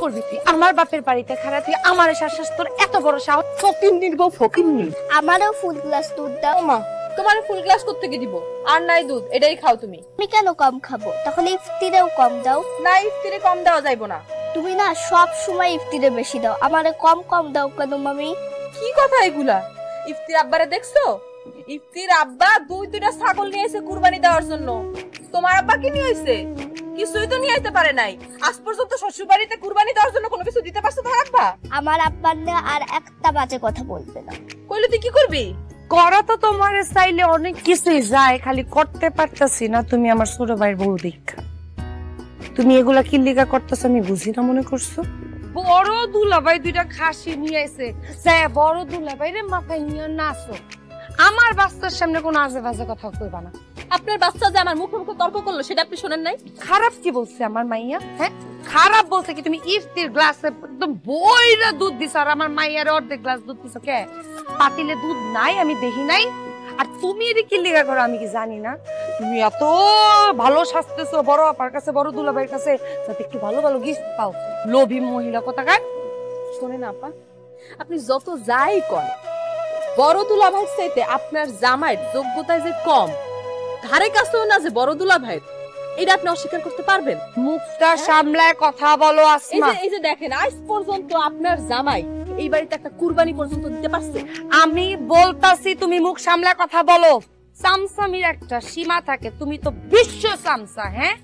করবি তুই? আমার বাপের বাড়িতে খারাপ তুই আমার শাশুস তোর এত বড় সাহস? ফকিন্নির বউ ফকিন্নি। আমারও ফুল গ্লাস দুধ দাও। মা তোমার ফুল গ্লাস কোত্থেকে দিব? আর নাই দুধ, এটাই খাও তুমি। আমি কেন কম খাবো? তাহলে ইফতিরেও কম দাও। না, ইফতিরে কম দেওয়া যাইবো না। তুমি না সব সময় ইফতিরে বেশি দাও, আমারে কম কম দাও কেন মামি? কি কথা এগুলা? ইফতির আব্বারে দেখছো? ইফতির আব্বা দুইটা ছাগল নিয়ে এসে কুরবানি দেওয়ার জন্য। তোমার আব্বা কি নিয়ে হইছে? কিছুই তো নিয়ে আইতে পারে নাই। আজ পর্যন্ত শ্বশুর বাড়িতে কুরবানি দেওয়ার জন্য কোনো কিছু দিতে পারছো তোমার আব্বা? আমার আব্বার না আর একটা বাজে কথা বলবে না। কইলে তুই কি করবি? করা তো তোমার চাইলে অনেক কিছুই যায়, খালি করতে পারতাছি না। তুমি আমার ছোট ভাইয়ের বউ দীক্ষা, তুমি এগুলা কি লিগা করতেছ আমি বুঝি না মনে করছো? বড় দুলাভাই দুইটা খাসি নিয়ে এসে বড় দুলাভাই রে মাথায় নিয়ে নাচো। আমার বাচ্চার সামনে কোনো আজে বাজে কথা কইবা না। আপনার বাচ্চা যে আমার মুখে মুখে তর্ক করলো সেটা আপনি শোনেন নাই? খারাপ কি বলছে আমার মাইয়া? হ্যাঁ খারাপ বলছে কি? তুমি ইফতির গ্লাসে একদম বইরা দুধ দিছ আর আমার মাইয়ার অর্ধেক গ্লাস দুধ দিছ। কে পাতিলে দুধ নাই আমি দেখি নাই? আর তুমি এর কি লিগা করো আমি কি জানি না? তুমি এত ভালো সাজতেছো বড় আপার কাছে, বড় দুলাভাইয়ের কাছে, যাতে একটু ভালো ভালো গিফট পাও। লোভী মহিলা কোথাকার। শোনেন আপা, আপনি যত যাই করেন, বড় দুলাভাইয়ের চাইতে আপনার জামাইয়ের যোগ্যতায় যে কম, ধারে কাছেও না যে বড় দুলাভাইয়ের, এটা আপনি অস্বীকার করতে পারবেন? মুখটা সামলায় কথা বলো আসমা। এই যে দেখেন, আজ পর্যন্ত আপনার জামাই এই বাড়িতে একটা কুরবানি পর্যন্ত দিতে পারছে? আমি বলতাছি তুমি মুখ সামলায় কথা বলো। সামসামির একটা সীমা থাকে, তুমি তো বিশ্ব সামসা। হ্যাঁ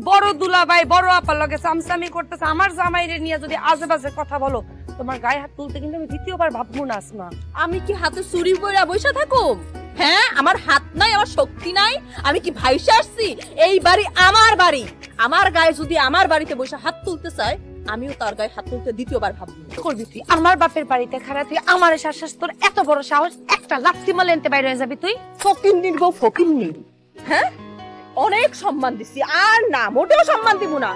বড় দুলাভাই বড় আপার লগে সামসামি করতেছে, আমার জামাইরে নিয়ে যদি আজেবাজে কথা বলো তোমার গায়ে হাত তুলতে কিন্তু আমি দ্বিতীয়বার ভাববো না আসমা। আমি কি হাতে চুরি কইরা বইসা থাকুম? হ্যাঁ, আমার হাত নাই, আমার শক্তি নাই, আমি কি ভাইসা আসছি? এই বাড়ি আমার বাড়ি, আমার গায়ে যদি আমার বাড়িতে বসে হাত তুলতে চায়, আমিও তার গায়ে হাত তুলতে দ্বিতীয়বার ভাববো। করবি তুই? আমার বাপের বাড়িতে খারাপ তুই আমার শাশুস তোর এত বড় সাহস? একটা লাথি মারলে এনতে বাইরে হয়ে যাবি তুই। ফকিন্নির বউ ফকিন্নি। হ্যাঁ, অনেক সম্মান দিছি, আর না মোটেও সম্মান দিব না।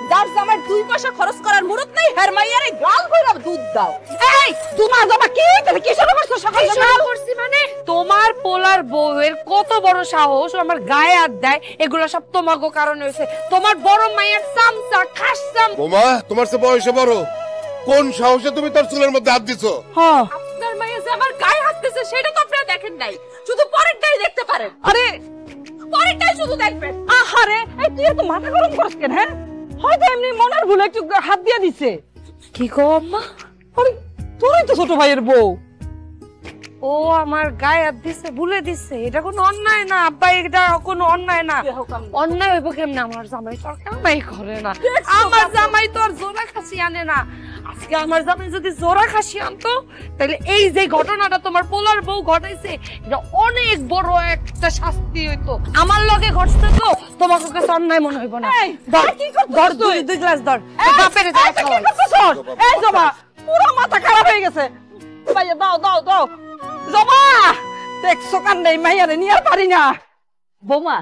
যার জামাই 2 পয়সা খরচ করার মুরত নাই, হের মাইয়ারে গাল কইরা দুধ দাও। এই তোমার জামা কি? তুমি কি শুরু করছো সকাল সকাল? করছি মানে তোমার পোলার বউয়ের কত বড় সাহস আমার গায়ে হাত দেয়? এগুলো সব তোমাগো কারণে হইছে। তোমার বড় মায়ের সামসা খাসসাম। বোমা তোমার চেয়ে বয়সে বড়, কোন সাহসে তুমি তার চুলের মধ্যে হাত দিছো? হ্যাঁ আপনার মাইয়া যে আমার গায়ে হাত দিছে সেটা তো আপনারা দেখেন নাই, শুধু পরেরটাই দেখতে পারেন। আরে পরেরটাই শুধু দেখবেন। আহারে এই তুই এত মাথা গরম করছ কেন? হ্যাঁ হয়তো এমনি মনের ভুলে একটু হাত দিয়ে দিছে। কি গো আম্মা? আরে তোরই তো ছোট ভাইয়ের বউ। ও আমার গায়ে হাত দিছে, ভুলে দিছে। এটা কোনো অন্যায় না আব্বা, এটা কোনো অন্যায় না। অন্যায় হইব কেমনে? আমার জামাই তো আর কামাই করে না, আমার জামাই তো আর জোড়া খাসি আনে না। আজকে আমার জামাই যদি জোড়া খাসি আনতো তাহলে এই যে ঘটনাটা তোমার পোলার বউ ঘটাইছে এটা অনেক বড় একটা শাস্তি হইতো। আমার লগে ঘটছে তো তোমার কাছে অন্যায় মনে হইব না। ধর ধর দুই গ্লাস ধর, বাপের যা খাওয়াই। এই জমা পুরো মাথা খারাপ হয়ে গেছে। ভাইয়া দাও দাও দাও জমা, দেখছো কান্নাই মাইয়ারে নিয়ে আর পারি না। বৌমা